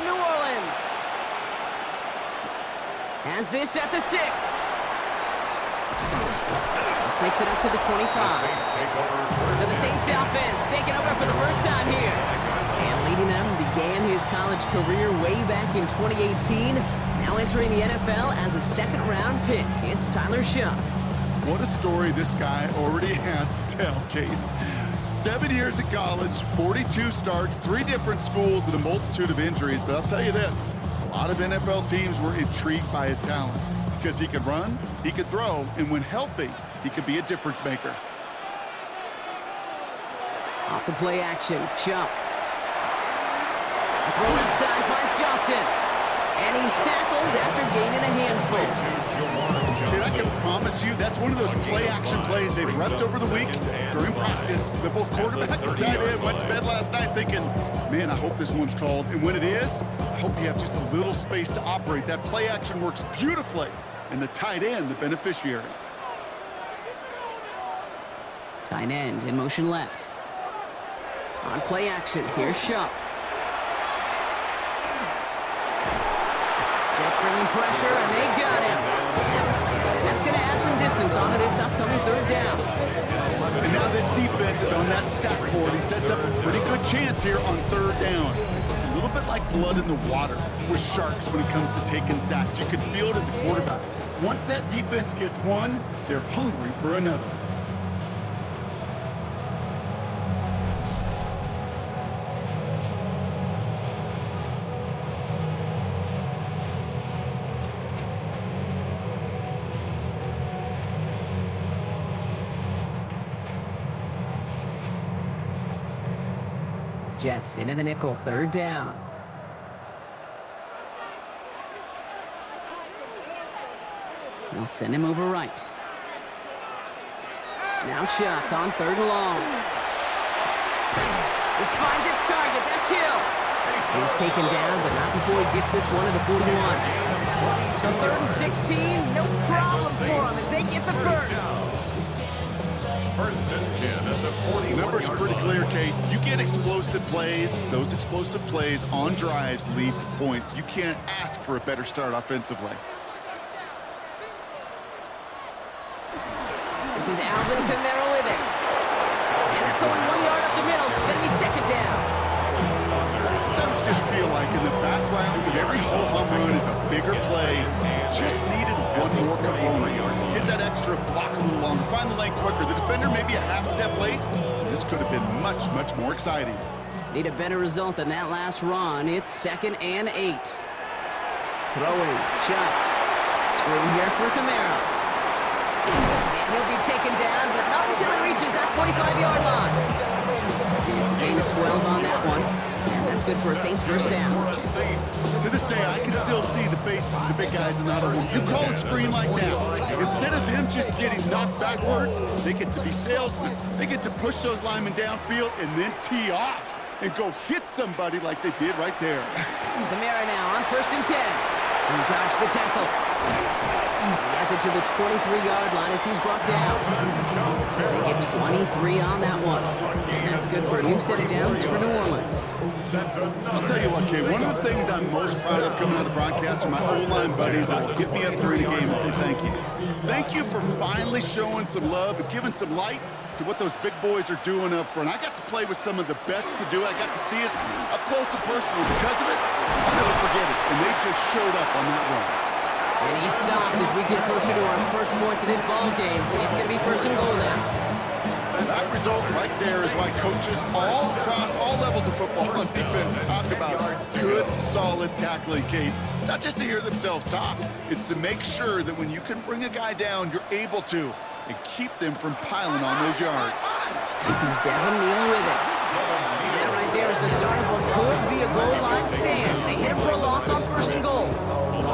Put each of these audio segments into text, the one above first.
from New Orleans. Has this at the 6. This makes it up to the 25. So the Saints offense taking over for the first time here. And leading them began his college career way back in 2018. Now entering the NFL as a second-round pick. It's Tyler Shough. What a story this guy already has to tell, Kate. 7 years at college, 42 starts, 3 different schools, and a multitude of injuries. But I'll tell you this, a lot of NFL teams were intrigued by his talent because he could run, he could throw, and when healthy, he could be a difference maker. Off the play action, Shough. Throw left side finds Johnson. And he's tackled after gaining a handful. Dude, I can promise you that's one of those play-action plays they've repped over the week during practice. That both quarterback and tight end went to bed last night thinking, man, I hope this one's called. And when it is, I hope you have just a little space to operate. That play-action works beautifully, and the tight end, the beneficiary. Tight end in motion left. On play action, here's Shough. Jets bringing pressure, and they got him. And that's going to add some distance onto this upcoming third down. And now this defense is on that sack board and sets up a pretty good chance here on third down. It's a little bit like blood in the water with sharks when it comes to taking sacks. You can feel it as a quarterback. Once that defense gets one, they're hungry for another. Jets into the nickel, third down. They'll send him over right. Now Shough on third and long. This finds its target. That's Hill. He's taken down, but not before he gets this one to the 41. So third and 16, no problem for him as they get the first. First and 10 at the 40. Numbers are pretty clear, Kate. You get explosive plays. Those explosive plays on drives lead to points. You can't ask for a better start offensively. This is Alvin Kamara with it. And that's only 1 yard up the middle. Gonna be second down. Sometimes just feel like in the background of every home run is a bigger play. Just needed one more component. Hit that extra block a little longer. Find the lane quicker. The defender may be a half step late. This could have been much, much more exciting. Need a better result than that last run. It's 2nd and 8. Throwing. Shough. Screen here for Kamara. And he'll be taken down, but not until he reaches that 45-yard line. It's a gain of 12 on that one. And that's good for a Saints first down. To this day, I can still see the faces of the big guys in the huddle. You call a screen like that, instead of them just getting knocked backwards, they get to be salesmen. They get to push those linemen downfield and then tee off and go hit somebody like they did right there. Kamara now on 1st and 10. He dodged the tackle. He has it to the 23-yard line as he's brought down. They get 23 on that one. And that's good for a new set of downs for New Orleans. I'll tell you what, Kate, one of the things I'm most proud of coming out of the broadcast are my O-line buddies that will get me up during the game and say thank you. Thank you for finally showing some love and giving some light to what those big boys are doing up front. I got to play with some of the best to do it. I got to see it up close and personal. Because of it, I'll never forget it. And they just showed up on that run. And he stopped as we get closer to our first points of this ball game. It's going to be 1st and goal now. That result right there is why coaches all across all levels of football and defense talk about good, solid tackling, Kate. It's not just to hear themselves talk. It's to make sure that when you can bring a guy down, you're able to and keep them from piling on those yards. This is Devin Neal with it. And that right there is the start of what could be a goal line stand. They hit him for a loss on 1st and goal.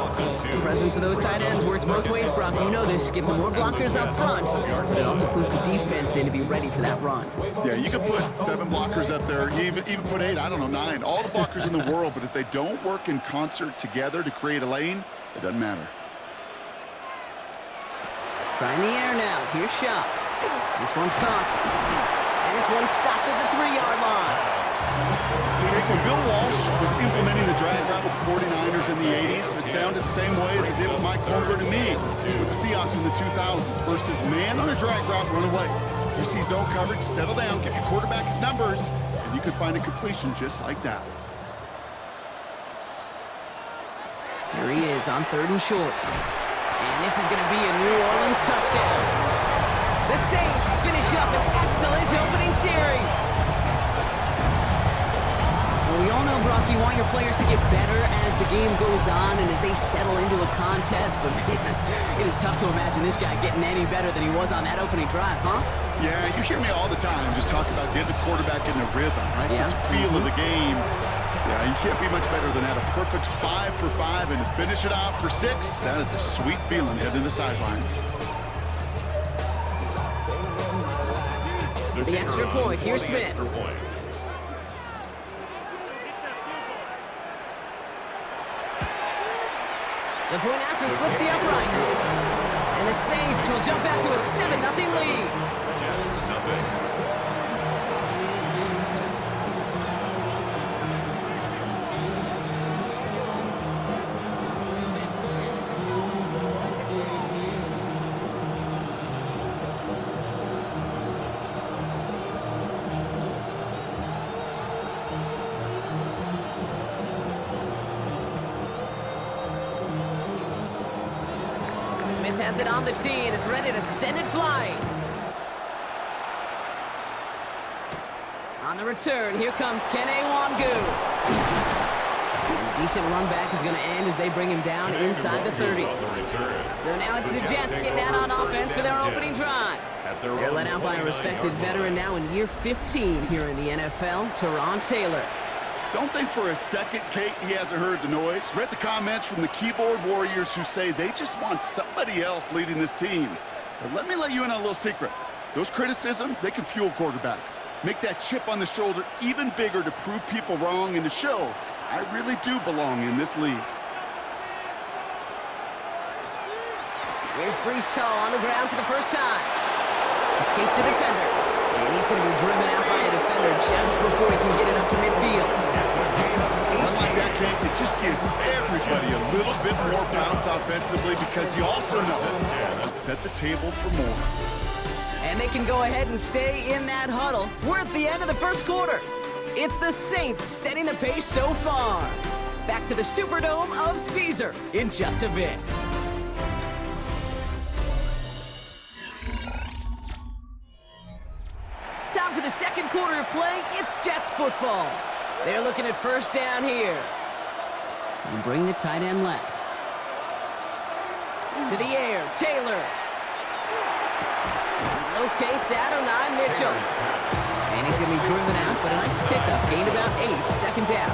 The presence of those tight ends works both ways, Brock. You know this. Gives them more blockers up front, but it also clues the defense in to be ready for that run. Yeah, you could put 7 blockers up there, even put 8, I don't know, 9. All the blockers in the world, but if they don't work in concert together to create a lane, it doesn't matter. Trying the air now. Here's Shough. This one's caught. And this one's stopped at the 3-yard line. Okay, when Bill Walsh was implementing the drag route with the 49ers in the 80s, it sounded the same way as it did with Mike Holmgren and me with the Seahawks in the 2000s versus man on a drag route, run away. You see zone coverage, settle down, get your quarterback his numbers, and you can find a completion just like that. Here he is on 3rd and short. And this is going to be a New Orleans touchdown. The Saints finish up an excellent opening series. Well, we all know, Brock, you want your players to get better as the game goes on and as they settle into a contest. But, man, it is tough to imagine this guy getting any better than he was on that opening drive, huh? Yeah, you hear me all the time just talk about getting the quarterback in the rhythm, right? Yeah. Just feel of the game. Yeah, you can't be much better than that. A perfect 5 for 5 and to finish it off for 6. That is a sweet feeling heading to the sidelines. The extra point, here's Smith. The point after splits the uprights. And the Saints will jump out to a 7-0 lead. Smith has it on the tee, and it's ready to send it flying. On the return, here comes Kene Wangu. A decent run back is going to end as they bring him down inside the 30. So now it's the Jets getting out on offense for their opening drive. They're led out by a respected veteran now in year 15 here in the NFL, Teron Taylor. Don't think for a second, Kate, he hasn't heard the noise. Read the comments from the keyboard warriors who say they just want somebody else leading this team. But let me let you in on a little secret. Those criticisms, they can fuel quarterbacks. Make that chip on the shoulder even bigger to prove people wrong and to show I really do belong in this league. Here's Breece Hall on the ground for the first time. Escapes a defender. And he's going to be driven out by a defender just before he can get it up to midfield. Unlike that, Kate, it just gives everybody a little bit more bounce offensively because you also know it set the table for more. And they can go ahead and stay in that huddle. We're at the end of the first quarter. It's the Saints setting the pace so far. Back to the Superdome of Caesar in just a bit. Time for the second quarter of play. It's Jets football. They're looking at first down here. And bring the tight end left. To the air, Taylor. Locates Adonai Mitchell. And he's going to be driven out, but a nice pickup. Gained about 8, second down.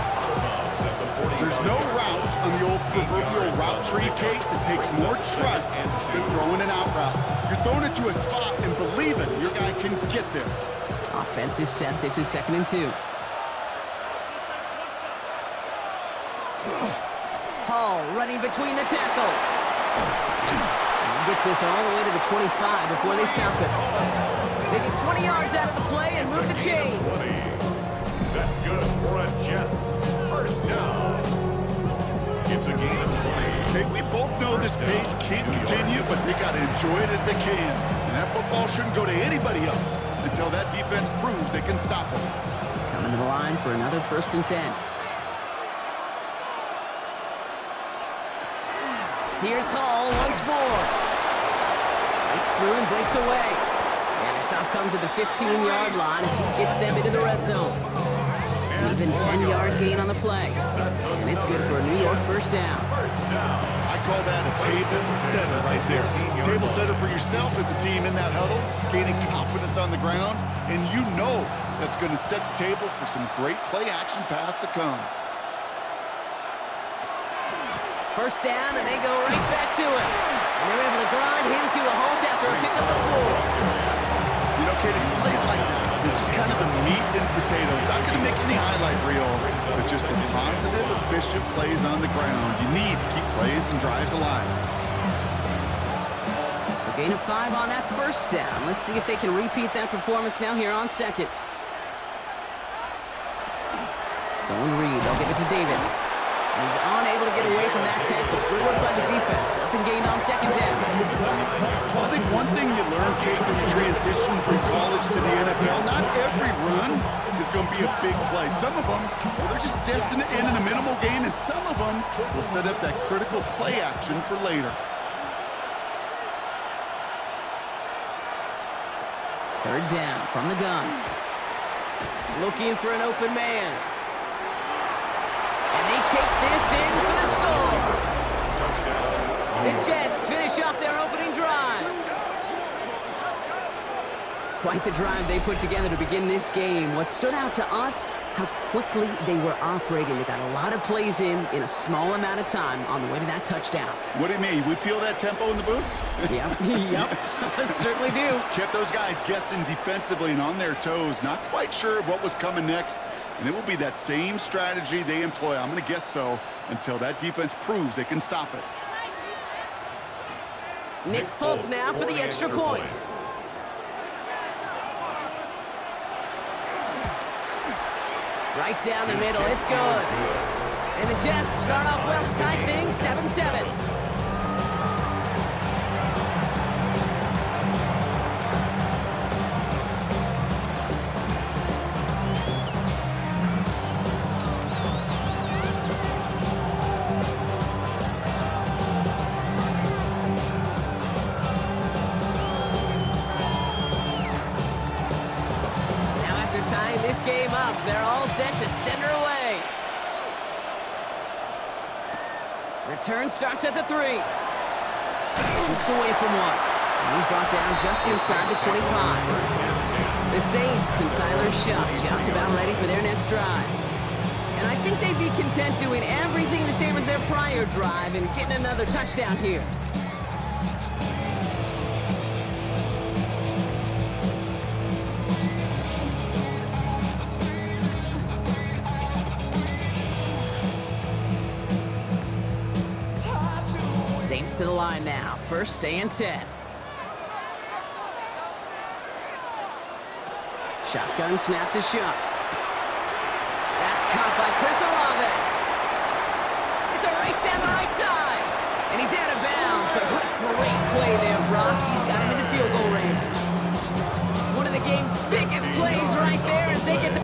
There's no routes on the old proverbial route tree, Kate, that takes more trust than throwing an out route. You're throwing it to a spot and believing your guy can get there. Offense is set. This is 2nd and 2. Hall running between the tackles. And he gets this all the way to the 25 before they stop it. They get 20 yards out of the play and move the chains. That's good for a Jets first down. It's a gain of 20. Hey, we both know this pace can't continue, but they got to enjoy it as they can. And that football shouldn't go to anybody else until that defense proves they can stop them. Coming to the line for another 1st and 10. Here's Hall once more. Breaks through and breaks away. And the stop comes at the 15-yard line as he gets them into the red zone. Even 10-yard gain on the play. And it's good for a New York first down. I call that a table setter right there. Table setter for yourself as a team in that huddle, gaining confidence on the ground, and you know that's going to set the table for some great play-action pass to come. First down, and they go right back to it. And they're able to grind him to a halt after a pickup of 4. You know, Kate, it's plays like that. It's just kind of the meat and potatoes. Not going to make any highlight reel, but just the positive, efficient plays on the ground. You need to keep plays and drives alive. So gain of 5 on that first down. Let's see if they can repeat that performance now here on 2nd. Zone read. They'll give it to Davis. He's unable to get away from that tackle. Good work by the defense. Nothing gained on second down. I think one thing you learn, Kate, when you transition from college to the NFL, not every run is going to be a big play. Some of them, well, they're just destined to end in a minimal gain, and some of them will set up that critical play action for later. Third down from the gun. Looking for an open man. And they take this in for the score. The Jets finish off their opening drive. Quite the drive they put together to begin this game. What stood out to us, how quickly they were operating. They got a lot of plays in a small amount of time on the way to that touchdown. What do you mean? We feel that tempo in the booth? Yep, certainly do. Kept those guys guessing defensively and on their toes, not quite sure of what was coming next. And it will be that same strategy they employ, I'm going to guess so, until that defense proves they can stop it. Nick Folk now for the extra point. Right down the middle, it's good. And the Jets start off well to tie things 7-7. Tying this game up, they're all set to send her away. Return starts at the 3. Shoots away from one. And he's brought down just inside the 25. The Saints and Tyler Shuck just about ready for their next drive. And I think they'd be content doing everything the same as their prior drive and getting another touchdown here. Saints to the line now. First and 10. Shotgun snap to Shuck. That's caught by Chris Olave. It's a race down the right side. And he's out of bounds, but great play there, Brock. He's got him in the field goal range. One of the game's biggest plays right there as they get the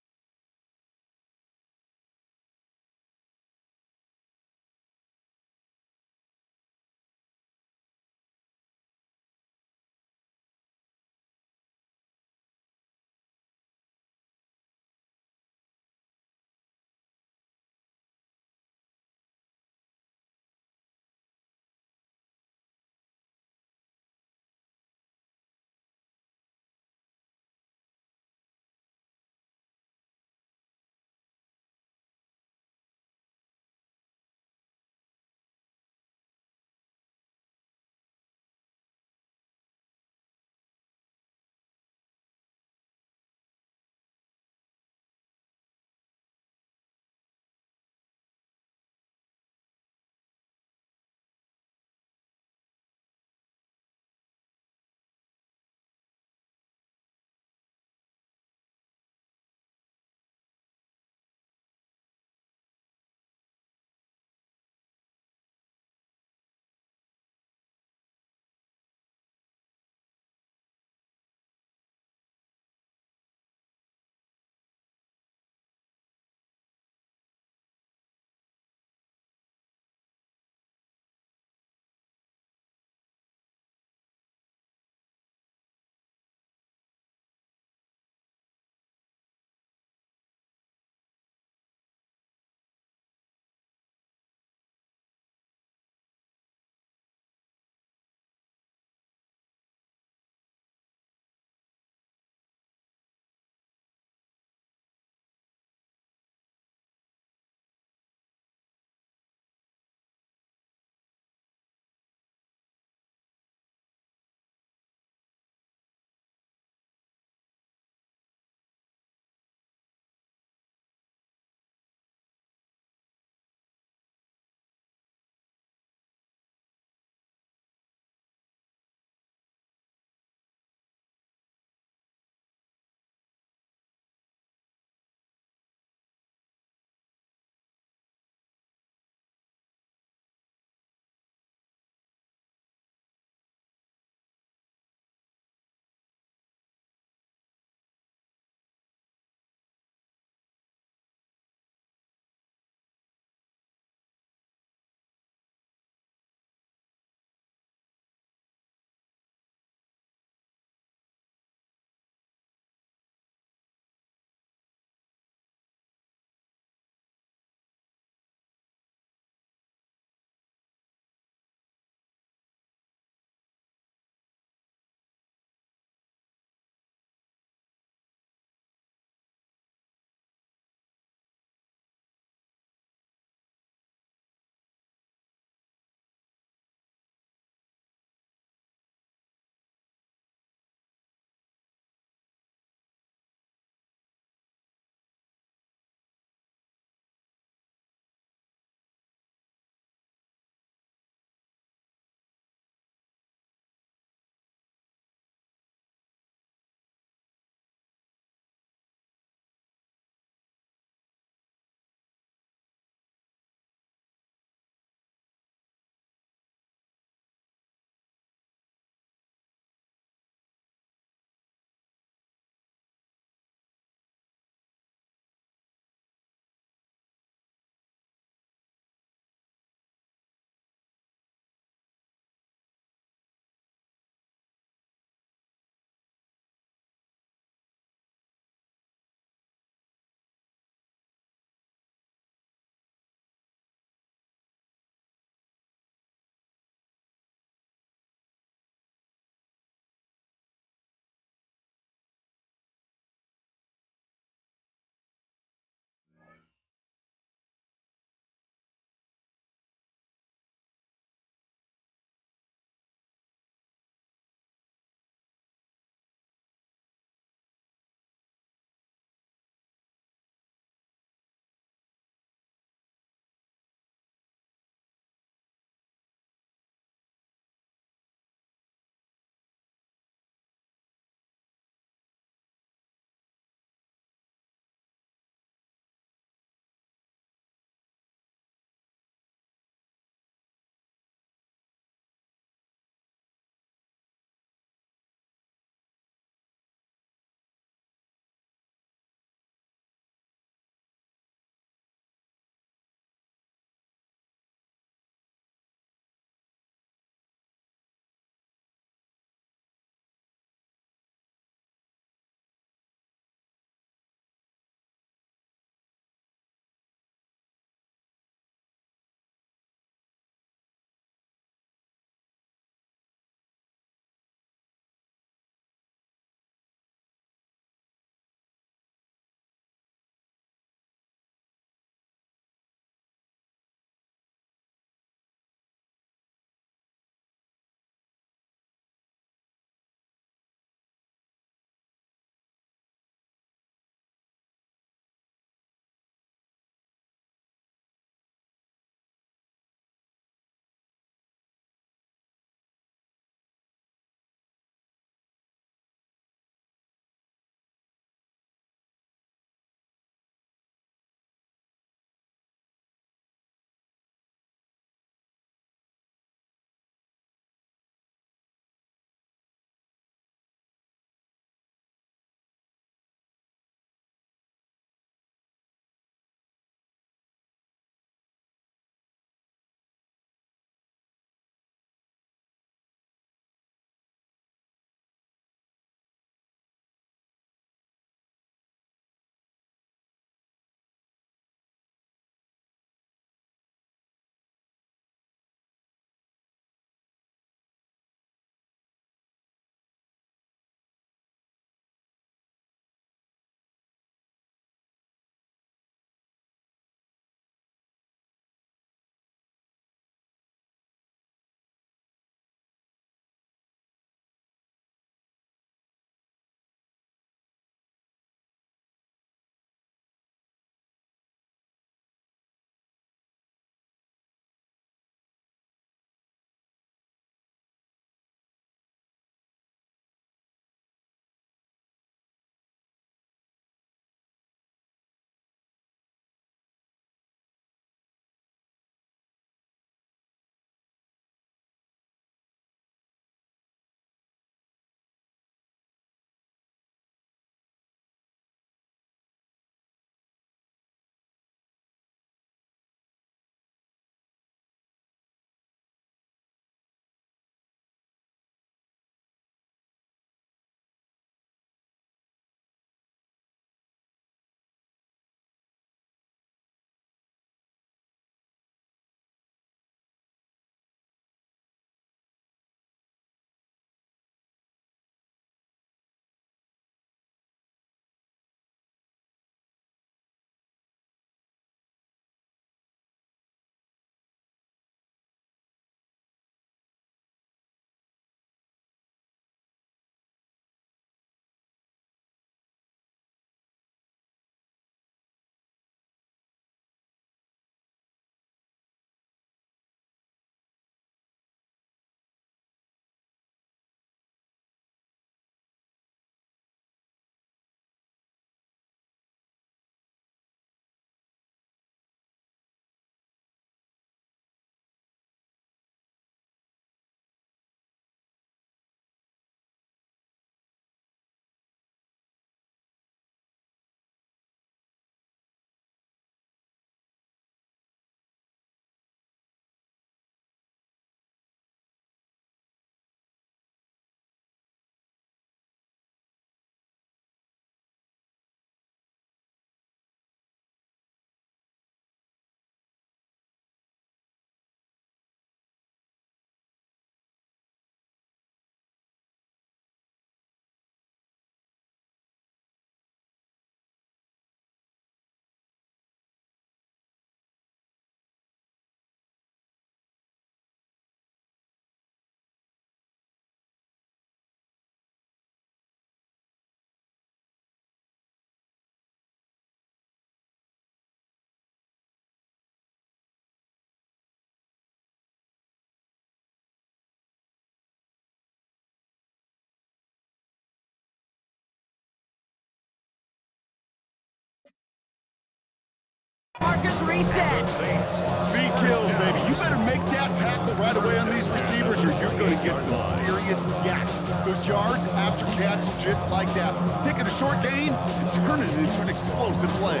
Saints reset. Speed kills, baby. You better make that tackle right away on these receivers or you're going to get some serious yak. Those yards after catch just like that. Taking a short gain and turning it into an explosive play.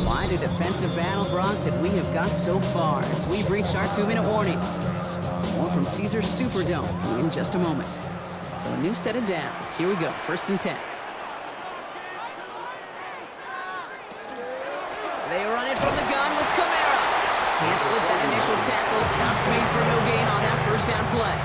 Wide a defensive battle, Brock, that we have got so far as we've reached our 2-minute warning. More from Caesars Superdome in just a moment. So a new set of downs. Here we go, 1st and 10. They run it from the gun with Camara. Can't slip that initial tackle. Stops made for no gain on that 1st down play.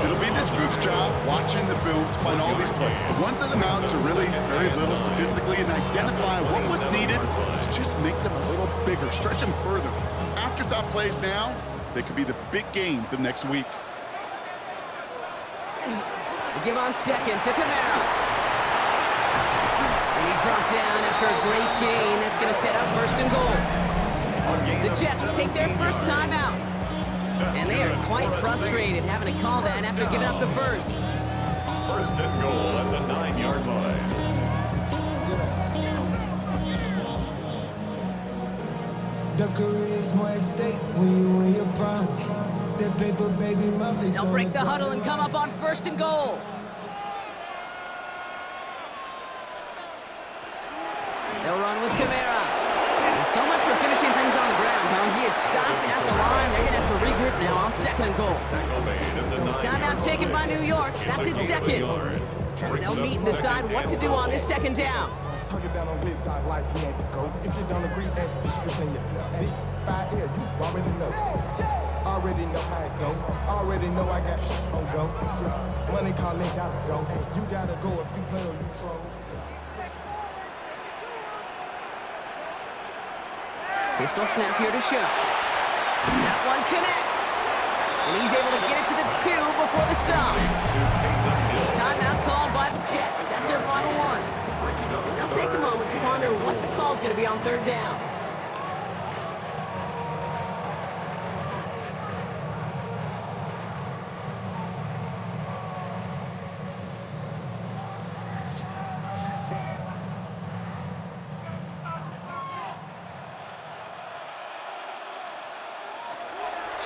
It'll be this group's job watching the film to find all these plays. The ones that amount to really very little statistically and identify what was needed to just make them a little bigger, stretch them further. Afterthought plays now, they could be the big gains of next week. They give on 2nd to Camara. And he's brought down after a great gain. That's going to set up 1st and goal. The Jets take their 1st time out. And they are quite frustrated having to call that after giving up the 1st. 1st and goal at the 9-yard line. The career is more at stake when you win your prime. That paper, baby, my face. They'll break the huddle and come up on 1st and goal. They'll run with Camara. So much for finishing things on the ground, huh? He is stopped at the line. They're going to have to regroup now on 2nd and goal. Timeout taken by New York. That's in 2nd. As they'll meet and decide what to do on this 2nd down. Tuck it down on his side like he ain't the GOAT. If you don't agree, ask the streets in your big 5 air, you already know. Already know how it go. Already know I got shit on go. Money calling, gotta go. You gotta go if you play or you troll. Pistol snap here to Show. That one connects. And he's able to get it to the 2 before the stop. Timeout called by the Jets. That's their final one. They'll take a moment to ponder what the call's going to be on 3rd down.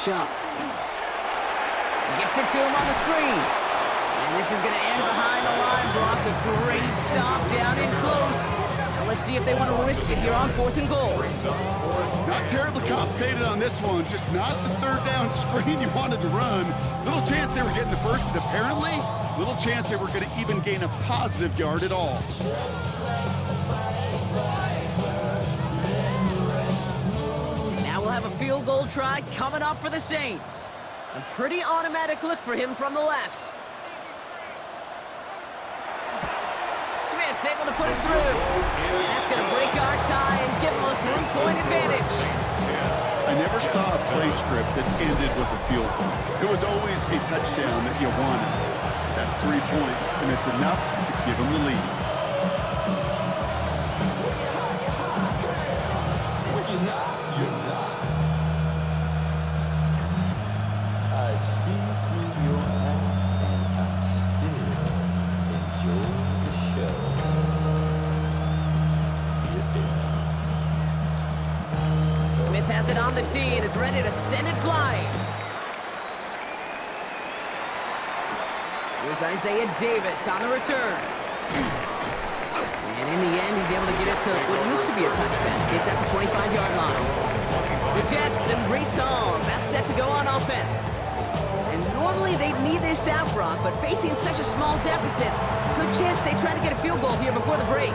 Shaw gets it to him on the screen. And this is going to end behind the line block. A great stop down in close. Now let's see if they want to risk it here on 4th and goal. Not terribly complicated on this one, just not the 3rd down screen you wanted to run. Little chance they were getting the 1st, and apparently, little chance they were going to even gain a positive yard at all. Have a field goal try coming up for the Saints. A pretty automatic look for him from the left. Smith able to put it through. And that's going to break our tie and give him a 3-point advantage. I never saw a play script that ended with a field goal. It was always a touchdown that you wanted. That's 3 points, and it's enough to give them the lead. Has it on the tee, and it's ready to send it flying. Here's Isaiah Davis on the return. And in the end, he's able to get it to what used to be a touchback. It's at the 25-yard line. The Jets and Breece Hall about set to go on offense. And normally they'd need this out, Brock, but facing such a small deficit, good chance they try to get a field goal here before the break.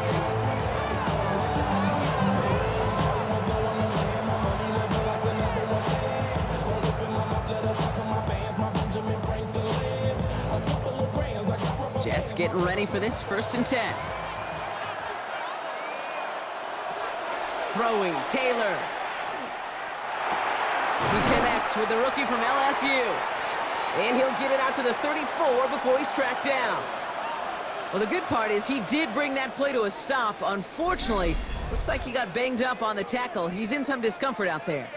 Jets getting ready for this 1st and 10. Throwing, Taylor. He connects with the rookie from LSU. And he'll get it out to the 34 before he's tracked down. Well, the good part is he did bring that play to a stop. Unfortunately, looks like he got banged up on the tackle. He's in some discomfort out there.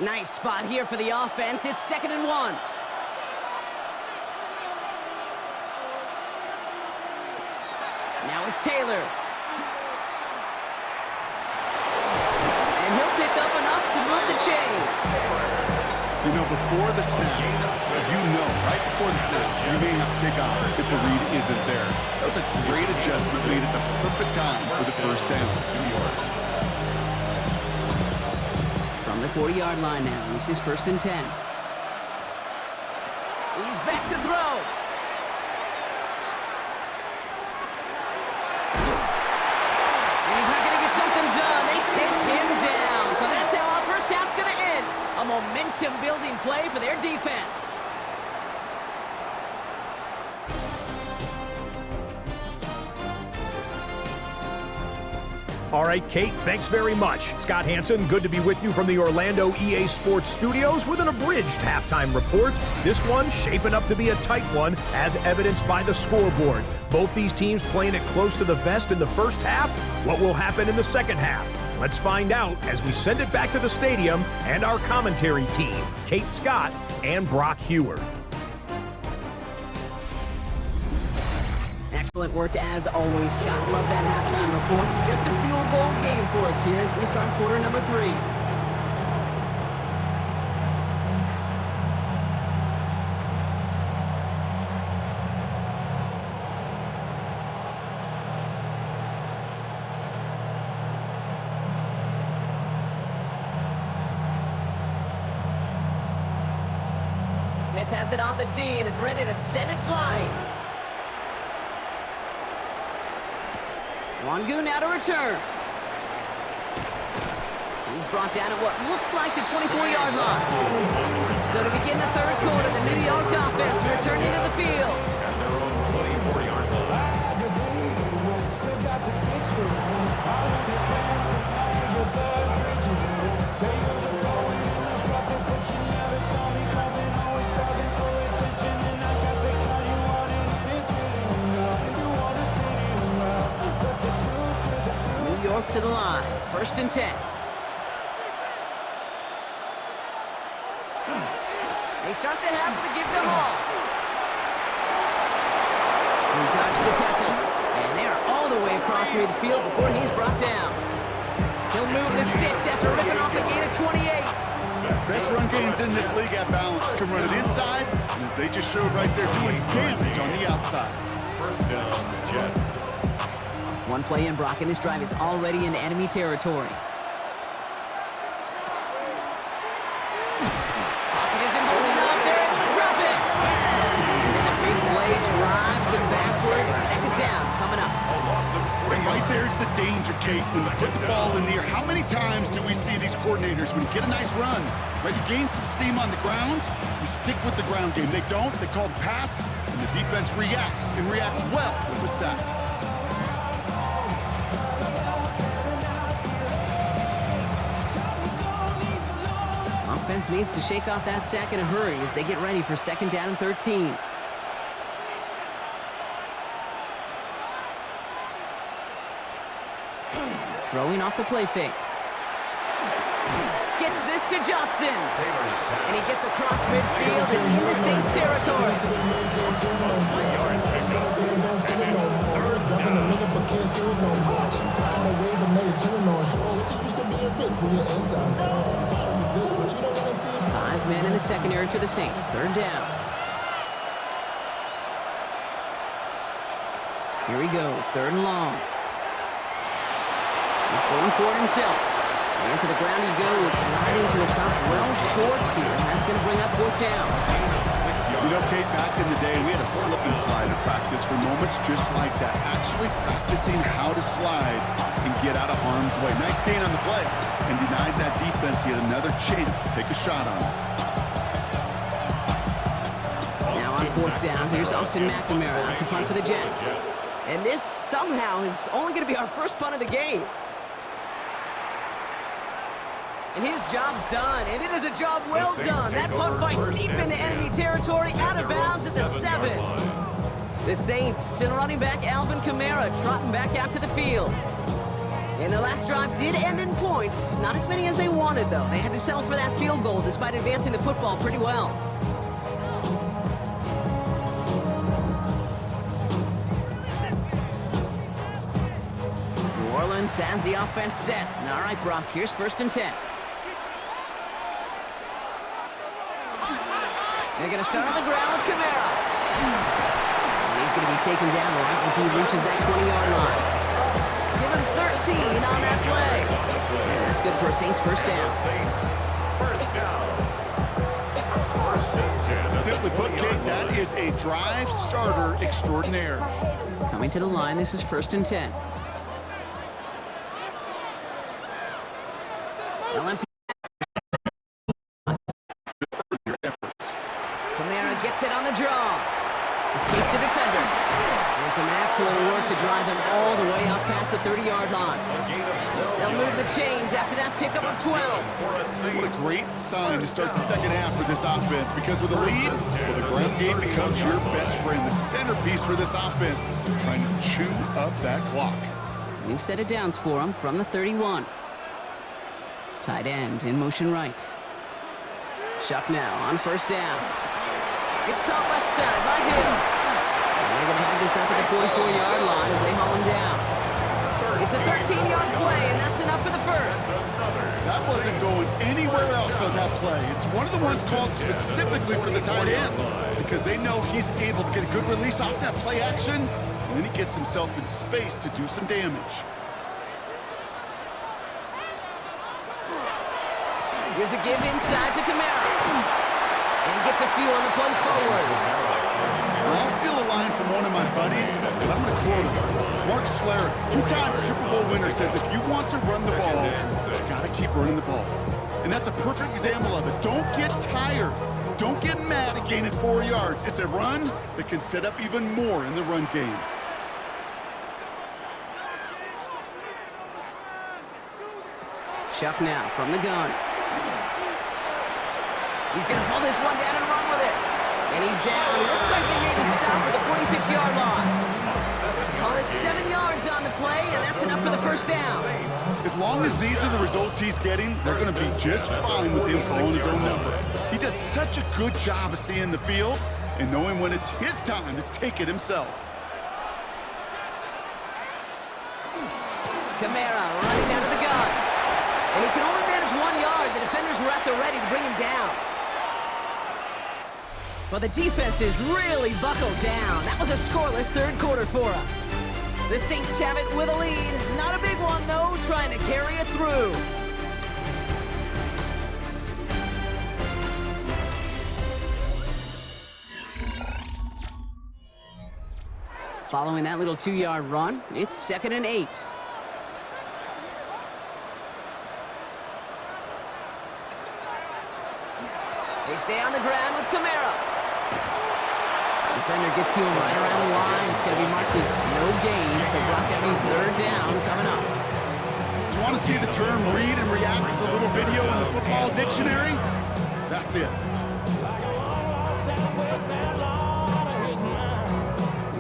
Nice spot here for the offense. It's 2nd and 1. Now it's Taylor. And he'll pick up enough to move the chains. You know, before the snap, right before the snap, you may have to take off if the read isn't there. That was a great adjustment made at the perfect time for the first down. From the 40-yard line now, this is 1st and 10. He's back to throw. And he's not going to get something done. They take him down. So that's how our first half's going to end. A momentum-building play for their defense. All right, Kate, thanks very much. Scott Hansen, good to be with you from the Orlando EA Sports Studios with an abridged halftime report. This one shaping up to be a tight one, as evidenced by the scoreboard. Both these teams playing it close to the vest in the first half. What will happen in the second half? Let's find out as we send it back to the stadium and our commentary team, Kate Scott and Brock Hewer. Excellent work as always, Scott. Love that halftime report. Just a field goal game for us here as we start quarter number 3. Smith has it on the tee and is ready to send it flying. Wangu now to return. He's brought down at what looks like the 24-yard line. So to begin the third quarter, the New York offense returning to the field. At their own 24-yard line. To the line, 1st and 10. They start the half with a give them all. He dodged the tackle, and they are all the way across midfield before he's brought down. He'll move the sticks after ripping off a gain of 28. Best run games in this league at balance. Can run it inside, and as they just showed right there, doing damage on the outside. First down, Jets. One play in, Brock, and his drive is already in enemy territory. Pocket isn't holding up. They're able to drop it. And the big play drives them backwards. 2nd down coming up. And right there's the danger, Kate, when you put the ball in the air. How many times do we see these coordinators, when you get a nice run, right, you gain some steam on the ground, you stick with the ground game. They don't. They call the pass, and the defense reacts, and reacts well with the sack. Offense needs to shake off that sack in a hurry as they get ready for 2nd down and 13. Throwing off the play fake. Gets this to Johnson. And he gets across midfield and into Saints territory. Five men in the secondary for the Saints. 3rd down. Here he goes. 3rd and long. He's going for it himself. And to the ground he goes, sliding to a stop well short here. And that's going to bring up 4th down. You know, Kate, back in the day, we had a slip and slide in practice for moments just like that. Actually practicing how to slide and get out of harm's way. Nice gain on the play. And denied that defense yet another chance to take a shot on it. Now on 4th down, here's Austin McNamara out to punt for the Jets. And this somehow is only going to be our first punt of the game. And his job's done, and it is a job well done. That punt fights deep into enemy territory, out of bounds at the 7. The Saints send running back Alvin Kamara trotting back out to the field. And their last drive did end in points. Not as many as they wanted, though. They had to settle for that field goal despite advancing the football pretty well. New Orleans has the offense set. All right, Brock, here's 1st and 10. They're going to start on the ground with Kamara. And he's going to be taken down right as he reaches that 20-yard line. Give him 13 on that play. And that's good for a Saints 1st down. First down. 1st and 10. Simply put, Kate, that is a drive starter extraordinaire. Coming to the line, this is 1st and 10. Well, empty. Kamara gets it on the draw. Escapes the defender. And some excellent work to drive them all the way up past the 30-yard line. They'll move the chains after that pickup of 12. What a great sign to start the second half for this offense, because with a lead, well, the ground game becomes your best friend, the centerpiece for this offense, trying to chew up that clock. New set of downs for him from the 31. Tight end in motion right. Shuck now on 1st down. It's caught left side by Hill. And they're going to have this up at the 44-yard line as they haul him down. It's a 13-yard play, and that's enough for the 1st. That wasn't going anywhere else on that play. It's one of the ones called specifically for the tight end, because they know he's able to get a good release off that play action, and then he gets himself in space to do some damage. Here's a give inside to Kamara. And he gets a few on the plays forward. Well, I'll steal a line from one of my buddies, and I'm going to quote him. Mark Schlereth, 2-time Super Bowl winner, says if you want to run the ball, you got to keep running the ball. And that's a perfect example of it. Don't get tired. Don't get mad at gaining 4 yards. It's a run that can set up even more in the run game. Shuck now from the gun. He's going to pull this one down and run with it. And he's down. It looks like they made a stop at the 46-yard line. Call it 7 yards on the play, and that's enough for the 1st down. As long as these are the results he's getting, they're going to be just fine with him throwing his own number. He does such a good job of seeing the field and knowing when it's his time to take it himself. Kamara running down to the gun. And he can only manage 1 yard. The defenders were at the ready to bring him down. Well, the defense is really buckled down. That was a scoreless 3rd quarter for us. The Saints have it with a lead. Not a big one, though, trying to carry it through. Following that little 2-yard run, it's 2nd and 8. They stay on the ground with Kamara. Defender gets to him right around the line. It's going to be marked as no gain, so Brock, that means 3rd down coming up. You want to see the term read and react to the little video in the football dictionary? That's it.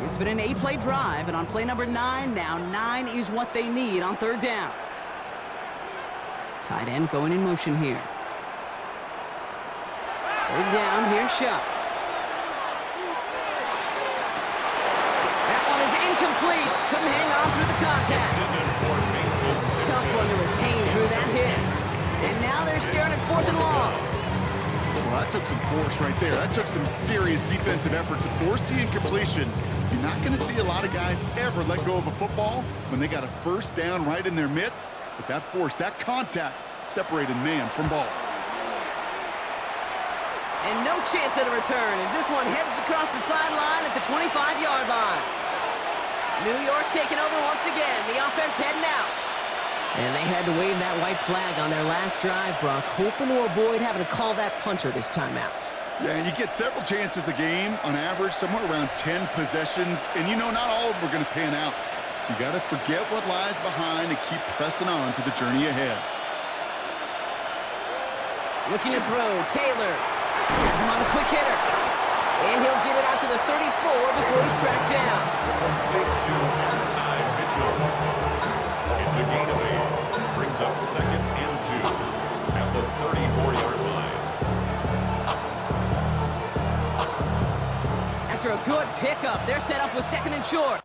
It's been an 8-play drive, and on play number 9 now, 9 is what they need on 3rd down. Tight end going in motion here. 3rd down, here's Shuck. That one is incomplete. Couldn't hang on through the contact. Tough one to retain through that hit. And now they're staring at 4th and long. Well, that took some force right there. That took some serious defensive effort to force the incompletion. You're not going to see a lot of guys ever let go of a football when they got a 1st down right in their midst. But that force, that contact, separated man from ball. And no chance at a return as this one heads across the sideline at the 25-yard line. New York taking over once again. The offense heading out. And they had to wave that white flag on their last drive, Brock, hoping to avoid having to call that punter this time out. Yeah, and you get several chances a game, on average, somewhere around 10 possessions. And you know not all of them are going to pan out. So you got to forget what lies behind and keep pressing on to the journey ahead. Looking to throw, Taylor. Has him on the quick hitter. And he'll get it out to the 34 before he's tracked down. It's a gain of 8. Brings up 2nd and 2 at the 34-yard line. After a good pickup, they're set up with 2nd and short.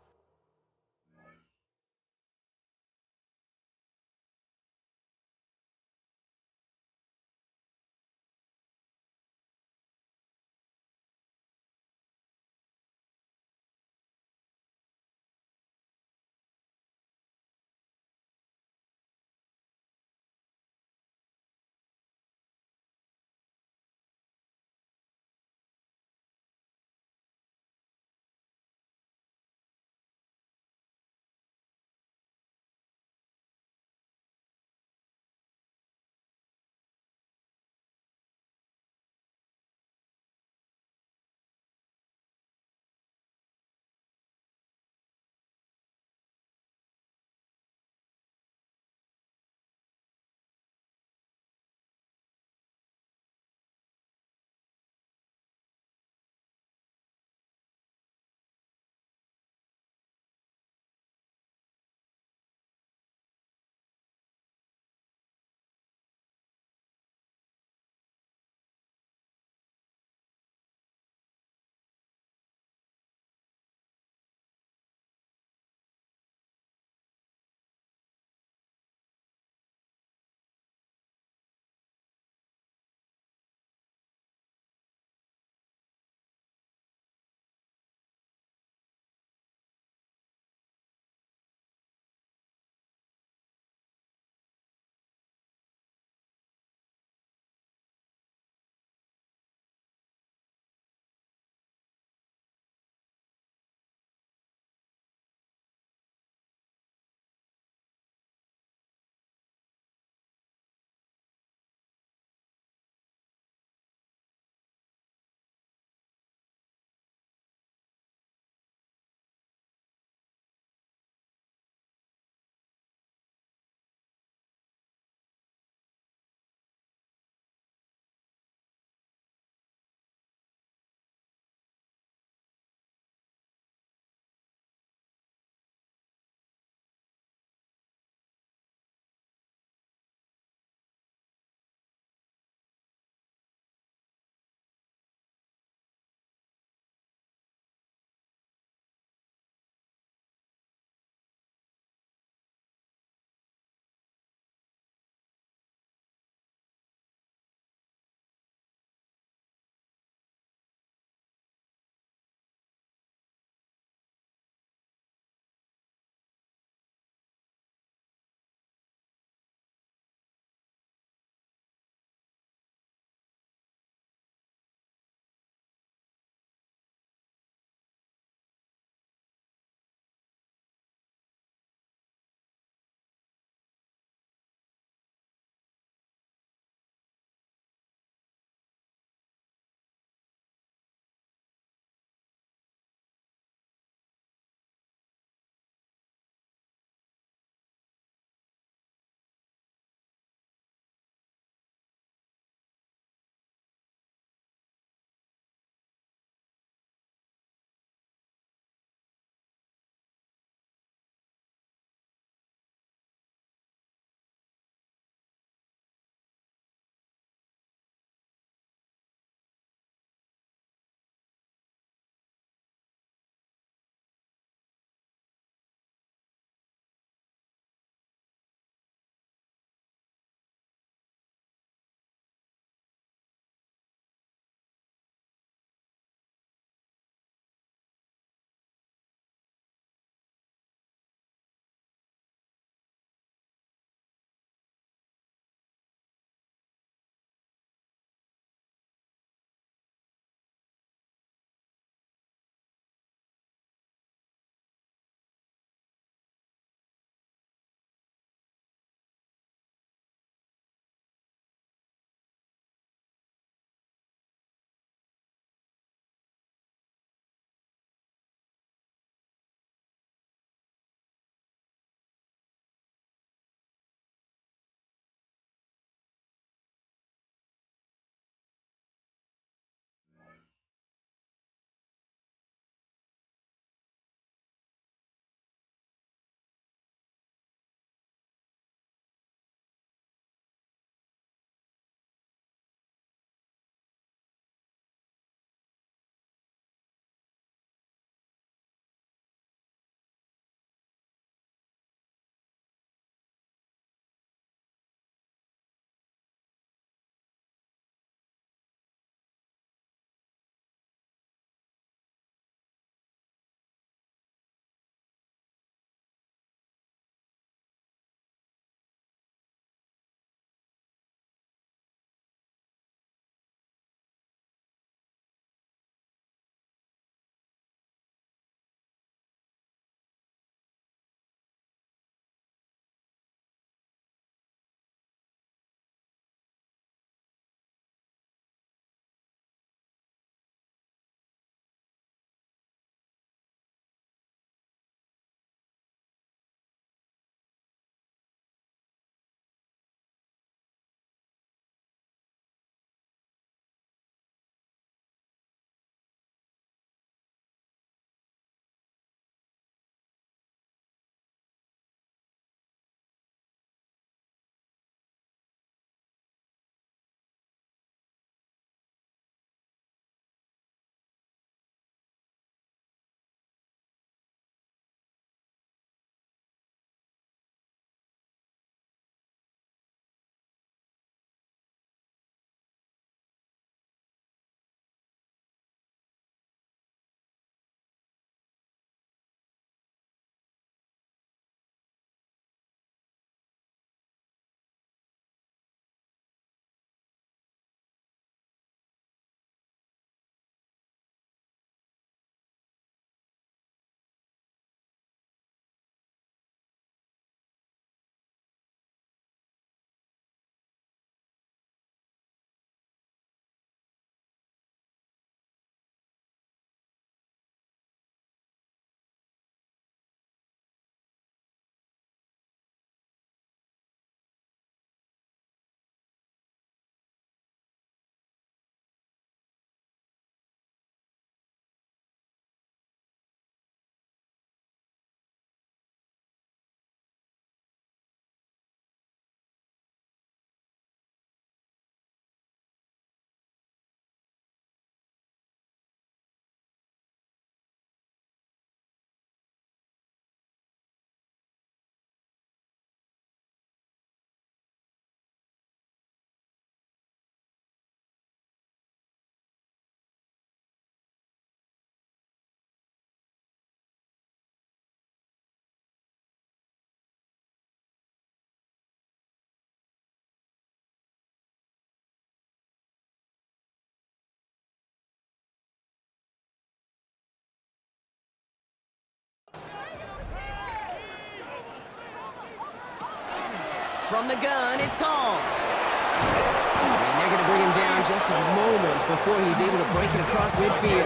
from the gun, it's Hall. And they're going to bring him down just a moment before he's able to break it across midfield.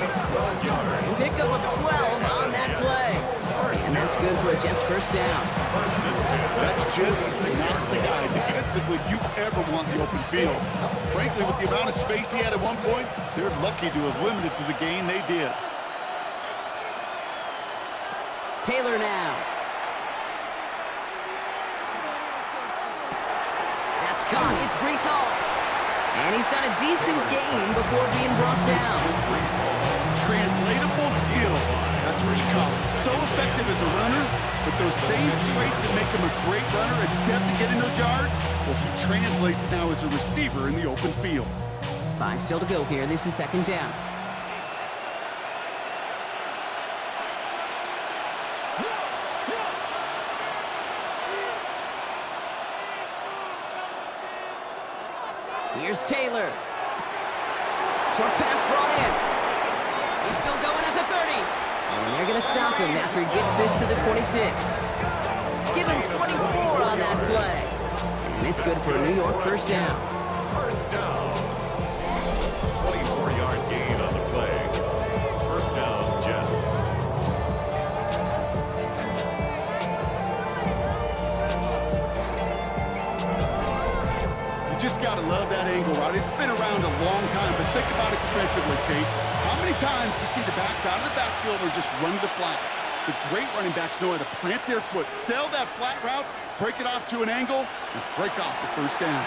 Pickup of 12 on that play. And that's good for a Jets first down. That's just not the guy defensively you ever want in the open field. Frankly, with the amount of space he had at one point, they're lucky to have limited to the gain they did. Taylor now. That's caught. It's Breece Hall. And he's got a decent gain before being brought down. Translatable skills. That's what you call it. So effective as a runner, but those same traits that make him a great runner, adept at getting those yards, well, he translates now as a receiver in the open field. 5 still to go here. This is second down. Here's Taylor. Short pass brought in. He's still going at the 30. And they're going to stop him after he gets this to the 26. Give him 24 on that play. And it's good for a New York first down. First down. 24-yard gain on the play. First down, Jets. Just got to love that angle, right? It's been around a long time, but think about it defensively, Kate. How many times you see the backs out of the backfield or just run to the flat? The great running backs know how to plant their foot, sell that flat route, break it off to an angle, and break off the first down.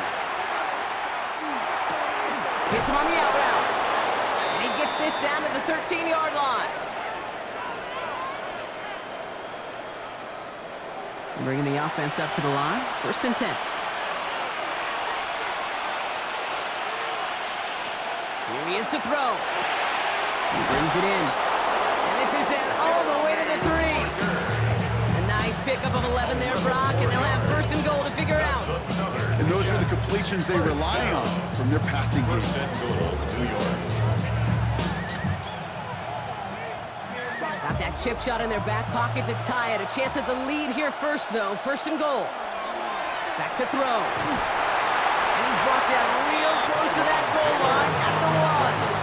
Hits him on the out route. And he gets this down to the 13-yard line. Bringing the offense up to the line. First and 10. Here he is to throw. He brings it in. And this is down all the way to the 3. A nice pickup of 11 there, Brock, and they'll have first and goal to figure out. And those are the completions they rely on from their passing game. First and goal, New York. Got that chip shot in their back pocket to tie it. A chance at the lead here first, though. First and goal. Back to throw. And he's brought down real close to that goal line at the 1.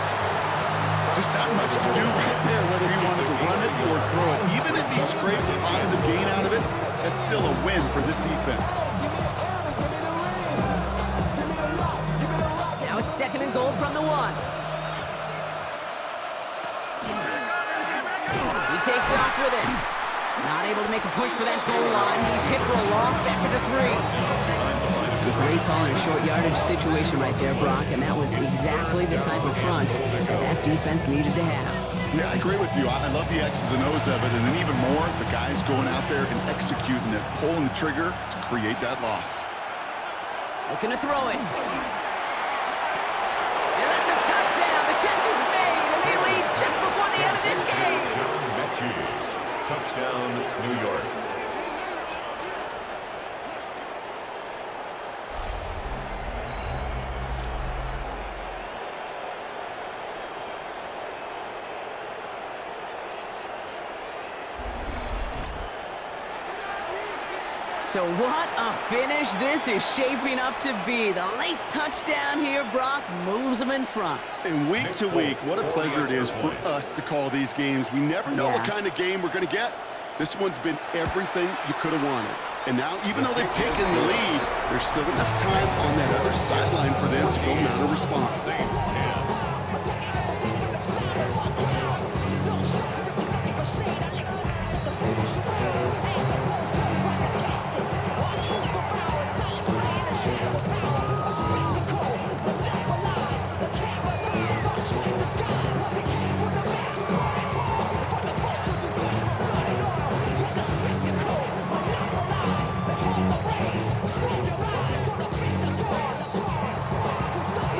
Just not much to do right there, whether he wanted to run it or throw it. Even if he scraped a positive gain out of it, that's still a win for this defense. Now it's second and goal from the 1. He takes off with it. Not able to make a push for that goal line. He's hit for a loss back at the 3. A great call in a short yardage situation right there, Brock, and that was exactly the type of front that defense needed to have. Yeah, I agree with you. I love the X's and O's of it, and then even more, the guys going out there and executing it, pulling the trigger to create that loss. Looking to throw it. And that's a touchdown. The catch is made, and they lead just before the end of this game. Touchdown, New York. So what a finish this is shaping up to be. The late touchdown here, Brock, moves them in front. And week to week, what a pleasure it is for us to call these games. We never know what kind of game we're going to get. This one's been everything you could have wanted. And now, even though they've taken the lead, there's still enough time on that other sideline for them to go mount a response. Saints 10.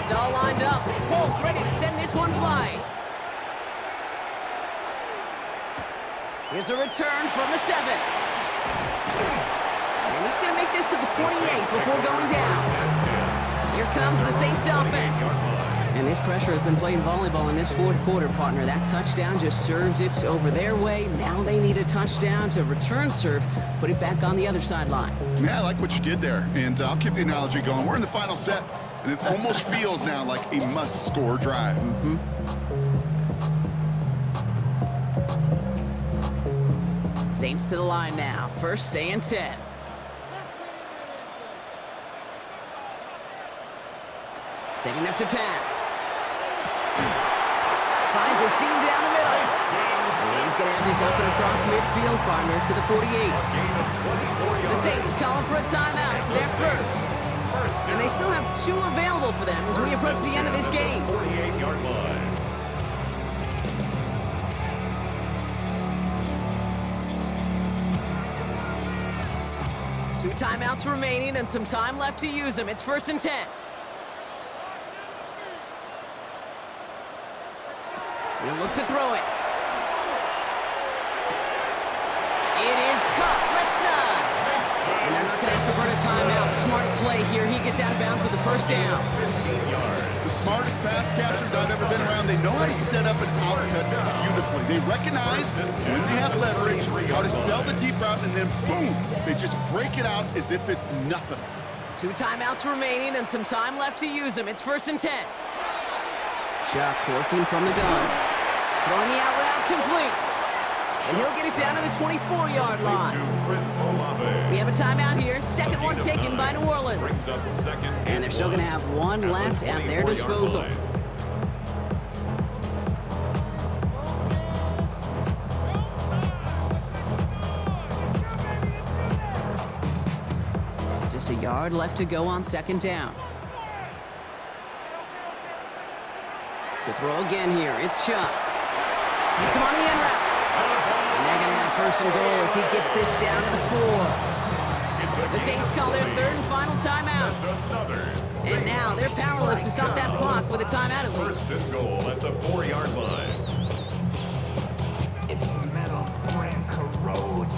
It's all lined up. Folk ready to send this one flying. Here's a return from the 7. And he's going to make this to the 28 before going down. Here comes the Saints offense. And this pressure has been playing volleyball in this fourth quarter, partner. That touchdown just served it over their way. Now they need a touchdown to return serve, put it back on the other sideline. Yeah, I like what you did there. And I'll keep the analogy going. We're in the final set, and it almost feels now like a must-score drive. Saints to the line now. First and 10. Setting up to pass. Finds a seam down the middle. And he's going to have this up and across midfield, partner, to the 48. The Saints calling for a timeout. It's their first. And they still have 2 available for them as we approach the end of this game. 48-yard line. Two timeouts remaining and some time left to use them. It's first and 10. We'll look to throw it. It is caught left side. And they're not going to have to burn a timeout. Smart play here. He gets out of bounds with the first down. The smartest pass catchers I've ever been around. They know how to set up an outcut beautifully. They recognize when they have leverage, how to sell the deep route, and then boom, they just break it out as if it's nothing. 2 timeouts remaining and some time left to use them. It's first and 10. Shot working from the gun. Throwing the out route complete. And he'll get it down to the 24-yard line. We have a timeout here. Second one taken by New Orleans. And they're still going to have 1 left at their disposal. Just a yard left to go on second down. To throw again here, it's Chuck. It's him on the end route. And they're going to have first and goal as he gets this down to the 4. The Saints call their third and final timeout. And now they're powerless to stop that clock with a timeout at least. First and goal at the 4-yard line. It's metal and corrodes.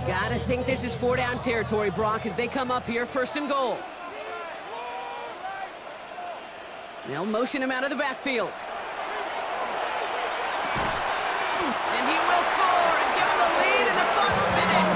Gotta think this is 4-down territory, Brock, as they come up here first and goal. They'll motion him out of the backfield. And he will score and give him the lead in the final minute.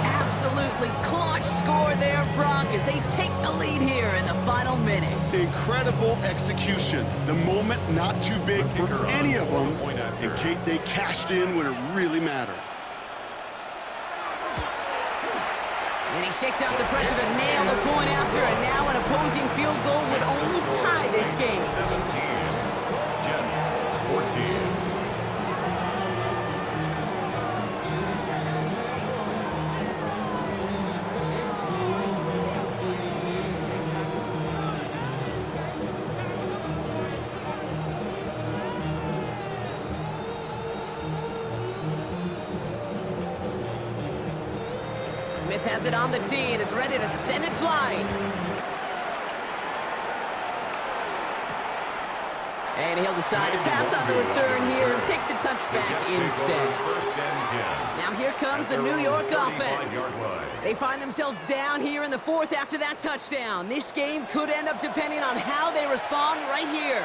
Absolutely clutch score there, Brock, as they take the lead here in the final minute. Incredible execution. The moment not too big for any of them. And Kate, they cashed in when it really mattered. And he shakes out the pressure to nail the point after, and now an opposing field goal would only tie this game. 17. Jets 14. Smith has it on the tee and is ready to send it flying. And he'll decide to pass on the return here and take the touchback instead. First and 10. Now here comes the New York offense. They find themselves down here in the 4th after that touchdown. This game could end up depending on how they respond right here.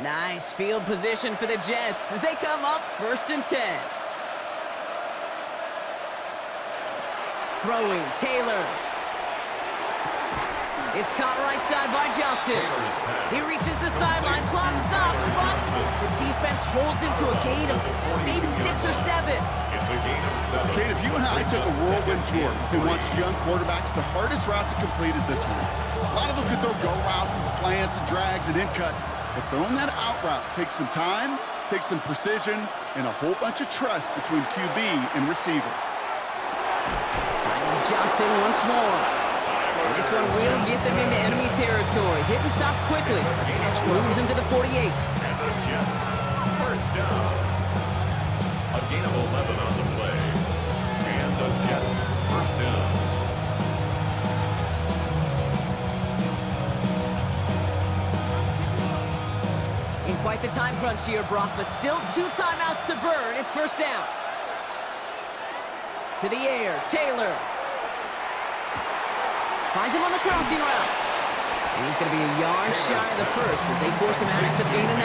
Nice field position for the Jets as they come up first and 10. Throwing, Taylor. It's caught right side by Johnson. He reaches the sideline, clock stops, but the defense holds him to a gain of maybe 6 or 7. It's a gain of 7. Kate, if you and I took a whirlwind tour and watched young quarterbacks, the hardest route to complete is this one. A lot of them can throw go routes and slants and drags and in cuts, but throwing that out route takes some time, takes some precision, and a whole bunch of trust between QB and receiver. Finding Johnson once more. And this one will get them into enemy territory. Hit and stop quickly. The catch moves him to the 48. And the Jets, first down. A gain of 11 on the play. And the Jets, first down. In quite the time crunch here, Brock, but still 2 timeouts to burn. It's first down. To the air, Taylor. Finds him on the crossing route. And he's going to be a yard shy of the first as they force him out after the gain of 9.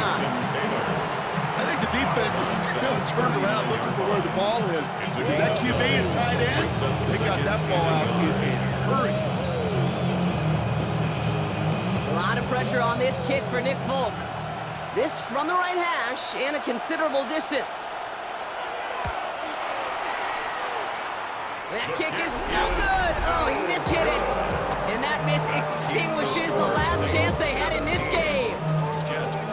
I think the defense is still turned around looking for where the ball is. Is that QB and tight end? They got that ball out in a hurry. A lot of pressure on this kick for Nick Folk. This from the right hash and a considerable distance. That kick is no good. Oh, he mishit it. And that miss extinguishes the last chance they had in this game.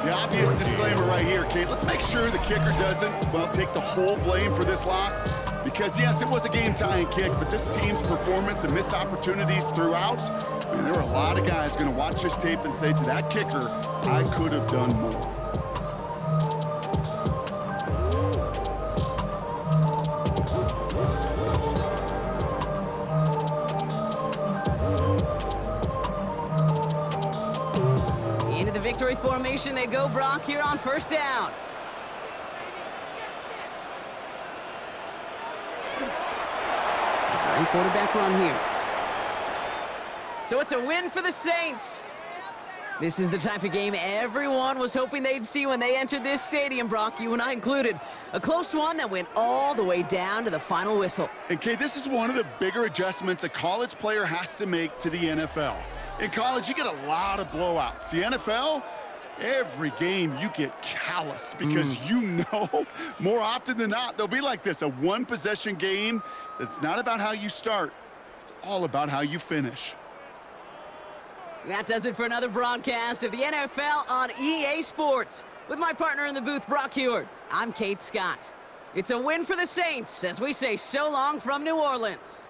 The obvious disclaimer right here, Kate. Let's make sure the kicker doesn't, well, take the whole blame for this loss. Because, yes, it was a game-tying kick, but this team's performance and missed opportunities throughout, I mean, there were a lot of guys going to watch this tape and say to that kicker, I could have done more. Victory formation they go, Brock, here on first down. Design quarterback run here. So it's a win for the Saints. This is the type of game everyone was hoping they'd see when they entered this stadium, Brock, you and I included. A close one that went all the way down to the final whistle. And, Kate, this is one of the bigger adjustments a college player has to make to the NFL. In college, you get a lot of blowouts. The NFL, every game you get calloused because you know more often than not they'll be like this, a one-possession game that's not about how you start. It's all about how you finish. That does it for another broadcast of the NFL on EA Sports. With my partner in the booth, Brock Heward, I'm Kate Scott. It's a win for the Saints as we say so long from New Orleans.